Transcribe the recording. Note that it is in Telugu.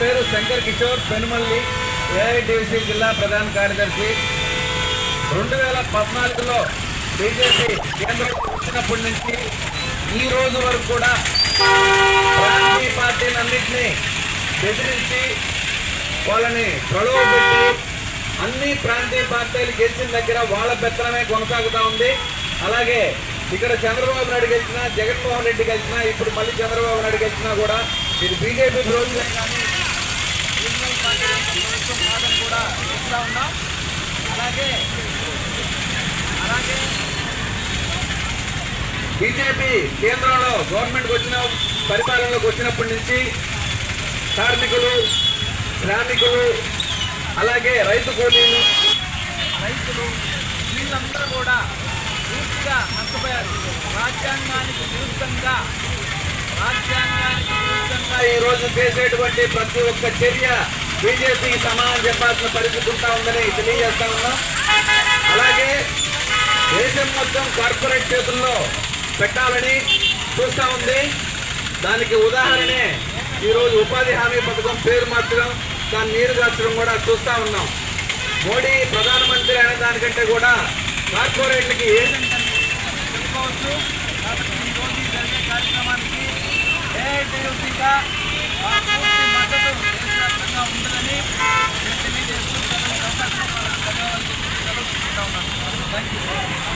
పేరు శంకర్ కిషోర్ పెనుమల్లి, ఏఐటీసీ జిల్లా ప్రధాన కార్యదర్శి. 2014లో బీజేపీ కేంద్రం వచ్చినప్పటి నుంచి ఈ రోజు వరకు కూడా ప్రాంతీయ పార్టీలన్నింటినీ బెదిరించి వాళ్ళని ప్రలోభపెట్టి అన్ని ప్రాంతీయ పార్టీలు గెలిచిన దగ్గర వాళ్ళ పెత్తనమే కొనసాగుతూ ఉంది. అలాగే ఇక్కడ చంద్రబాబు నాయుడు గెలిచినా, జగన్మోహన్ రెడ్డి గెలిచినా, ఇప్పుడు మళ్ళీ చంద్రబాబు నాయుడు గెలిచినా కూడా ఇది బీజేపీ రోజులే కానీ రీజనల్ పార్టీ ప్రభుత్వం కాదని కూడా చెప్తా ఉన్నాం. అలాగే బీజేపీ కేంద్రంలో గవర్నమెంట్కి వచ్చిన పరిపాలనలోకి వచ్చినప్పటి నుంచి కార్మికులు, శ్రామికులు, అలాగే రైతు కూలీలు, రైతులు వీళ్ళందరూ కూడా పూర్తిగా నష్టపోయారు. రాజ్యాంగానికి విరుద్ధంగా ఈరోజు చేసేటువంటి ప్రతి ఒక్క చర్య బీజేపీకి సమానం చెప్పాల్సిన పరిస్థితి ఉంటా ఉందని తెలియజేస్తా ఉన్నాం. అలాగే దేశం మొత్తం కార్పొరేట్ చేతుల్లో పెట్టాలని చూస్తూ ఉంది. దానికి ఉదాహరణే ఈరోజు ఉపాధి హామీ పథకం పేరు మార్చడం, దాన్ని నీరు గార్చడం కూడా చూస్తూ ఉన్నాం. మోడీ ప్రధానమంత్రి అనే దానికంటే కూడా కార్పొరేట్లకి ఏజెంట్ అని చెప్పుకోవచ్చు. కాబట్టి ఈరోజు జరిగే కార్యక్రమానికి ఏఐటీయూసీగా పూర్తి మద్దతు దేశవ్యాప్తంగా ఉంటుందని తెలియజేస్తూ ధన్యవాదాలు తెలుపుకుంటా ఉన్నాను. Thank you.